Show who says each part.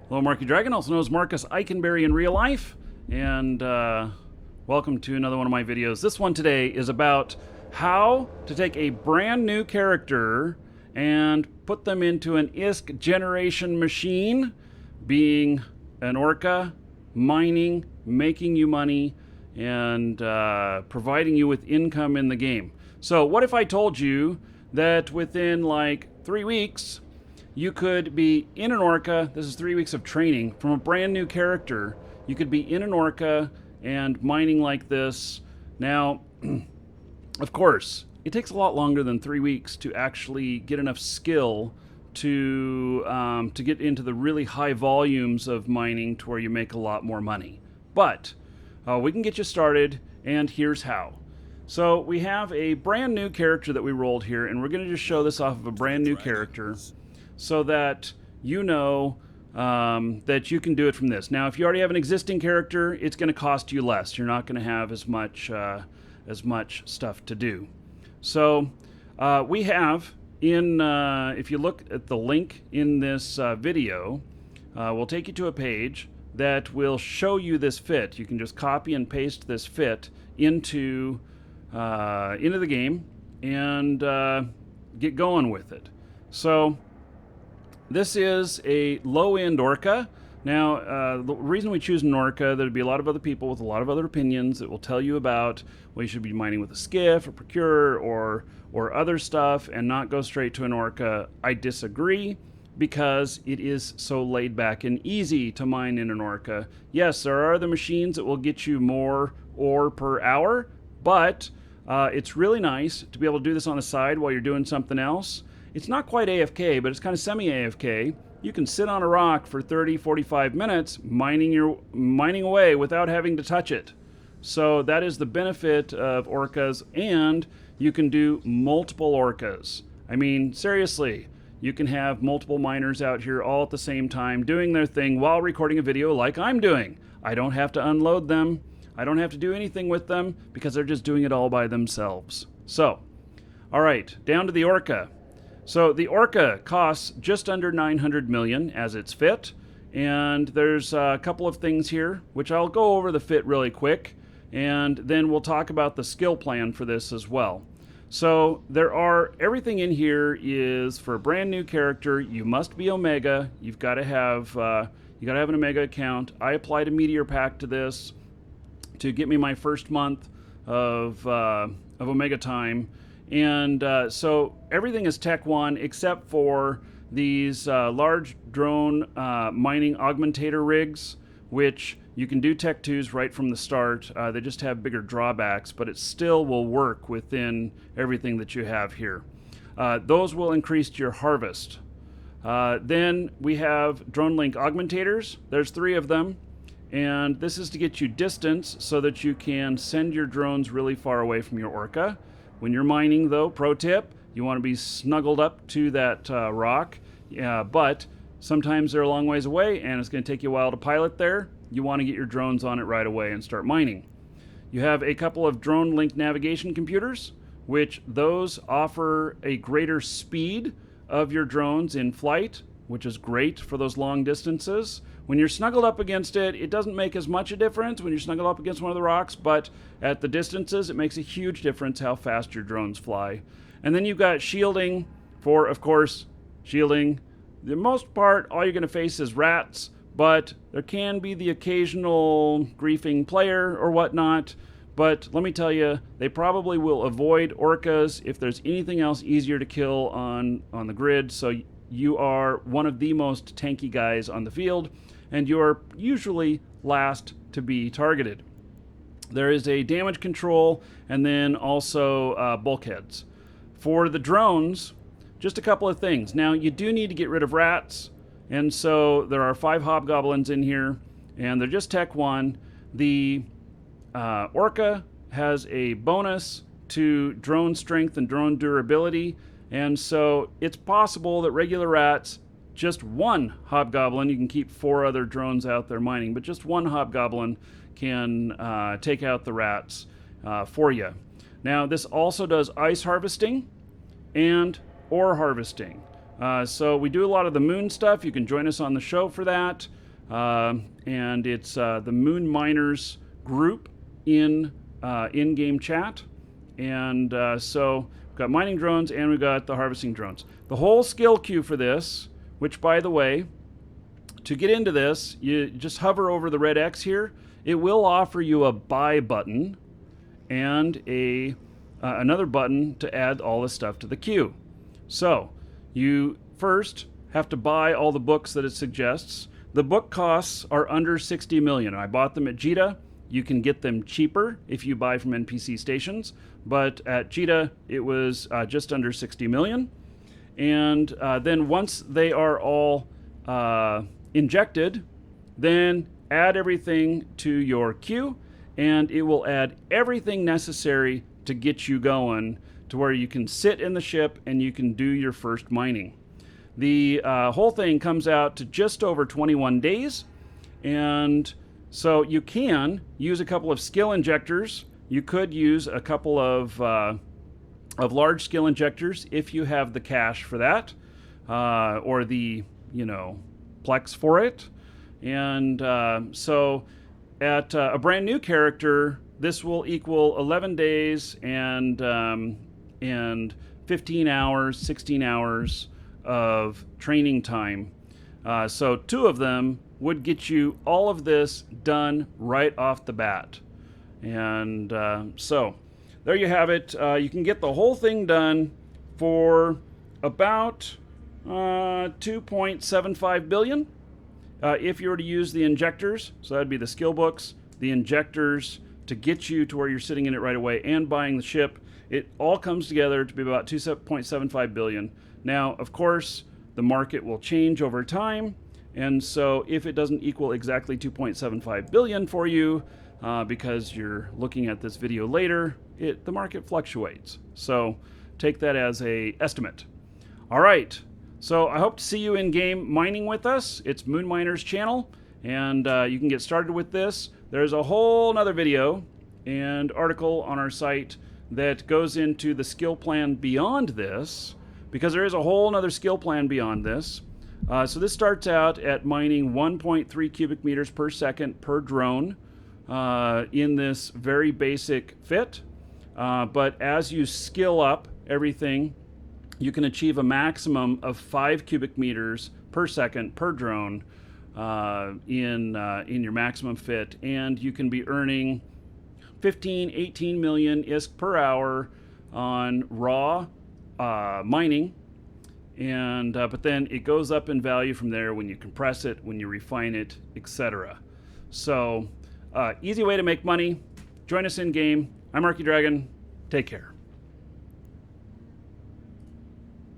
Speaker 1: Hello, Marky Dragon, also known as Marcus Eikenberry in real life, and welcome to another one of my videos. This one today is about how to take a brand new character and put them into an ISK generation machine, being an Orca, mining, making you money, and providing you with income in the game. So what if I told you that within like 3 weeks, you could be in an Orca, this is 3 weeks of training, from a brand new character. You could be in an Orca and mining like this. Now, of course, it takes a lot longer than 3 weeks to actually get enough skill to get into the really high volumes of mining to where you make a lot more money. But we can get you started, and here's how. So we have a brand new character that we rolled here, and we're going to just show this off of a brand new character, so that you know that you can do it from this. Now, if you already have an existing character, it's going to cost you less. You're not going to have as much stuff to do. So we have in, if you look at the link in this video, we'll take you to a page that will show you this fit. You can just copy and paste this fit into the game and get going with it. So this is a low-end Orca. Now, the reason we choose an Orca, there'd be a lot of other people with a lot of other opinions that will tell you about, well, you should be mining with a skiff or procure or other stuff and not go straight to an Orca. I disagree, because it is so laid back and easy to mine in an Orca. Yes, there are other machines that will get you more ore per hour, but it's really nice to be able to do this on the side while you're doing something else. It's not quite AFK, but it's kind of semi-AFK. You can sit on a rock for 30, 45 minutes mining away without having to touch it. So that is the benefit of Orcas, and you can do multiple Orcas. I mean, seriously, you can have multiple miners out here all at the same time doing their thing while recording a video like I'm doing. I don't have to unload them. I don't have to do anything with them because they're just doing it all by themselves. So, all right, down to the Orca. So the Orca costs just under 900 million as its fit, and there's a couple of things here, which I'll go over the fit really quick, and then we'll talk about the skill plan for this as well. So everything in here is for a brand new character. You must be Omega. You've got to have an Omega account. I applied a Meteor Pack to this to get me my first month of Omega time. And so everything is Tech 1 except for these large drone mining augmentator rigs, which you can do Tech 2s right from the start. They just have bigger drawbacks, but it still will work within everything that you have here. Those will increase your harvest. Then we have drone link augmentators. There's 3 of them. And this is to get you distance so that you can send your drones really far away from your Orca. When you're mining, though, pro tip, you want to be snuggled up to that rock, but sometimes they're a long ways away and it's going to take you a while to pilot there. You want to get your drones on it right away and start mining. You have a couple of drone link navigation computers, which those offer a greater speed of your drones in flight, which is great for those long distances. When you're snuggled up against it, it doesn't make as much a difference when you're snuggled up against one of the rocks, but at the distances, it makes a huge difference how fast your drones fly. And then you've got shielding for, of course, shielding. The most part, all you're going to face is rats, but there can be the occasional griefing player or whatnot. But let me tell you, they probably will avoid Orcas if there's anything else easier to kill on the grid. So you are one of the most tanky guys on the field, and you're usually last to be targeted. There is a damage control and then also bulkheads. For the drones, just a couple of things. Now, you do need to get rid of rats, and so there are 5 hobgoblins in here, and they're just Tech 1. The Orca has a bonus to drone strength and drone durability, and so it's possible that regular rats, just one hobgoblin, you can keep 4 other drones out there mining, but just one hobgoblin can take out the rats for you. Now, this also does ice harvesting and ore harvesting. So we do a lot of the moon stuff. You can join us on the show for that. And it's the Moon Miners group in in-game chat. And so we've got mining drones and we've got the harvesting drones. The whole skill queue for this, which by the way, to get into this, you just hover over the red X here. It will offer you a buy button and another button to add all this stuff to the queue. So you first have to buy all the books that it suggests. The book costs are under 60 million. I bought them at Jita. You can get them cheaper if you buy from NPC stations, but at Jita it was just under 60 million. And then once they are all injected, then add everything to your queue, and it will add everything necessary to get you going to where you can sit in the ship and you can do your first mining. The whole thing comes out to just over 21 days, and so you can use a couple of skill injectors. You could use a couple of large skill injectors if you have the cash for that, or the plex for it. And so at a brand new character, this will equal 11 days and 15 hours, 16 hours of training time. So 2 of them would get you all of this done right off the bat. And so there you have it. You can get the whole thing done for about 2.75 billion if you were to use the injectors. So that'd be the skill books, the injectors to get you to where you're sitting in it right away, and buying the ship. It all comes together to be about 2.75 billion. Now, of course, the market will change over time, and so if it doesn't equal exactly 2.75 billion for you, because you're looking at this video later, the market fluctuates. So take that as an estimate. All right, so I hope to see you in game mining with us. It's Moon Miners channel, and you can get started with this. There's a whole nother video and article on our site that goes into the skill plan beyond this, because there is a whole nother skill plan beyond this. So this starts out at mining 1.3 cubic meters per second per drone in this very basic fit. But as you skill up everything, you can achieve a maximum of 5 cubic meters per second per drone in your maximum fit, and you can be earning 15, 18 million ISK per hour on raw mining, and but then it goes up in value from there when you compress it, when you refine it, etc. So easy way to make money. Join us in game. I'm Arky Dragon. Take care.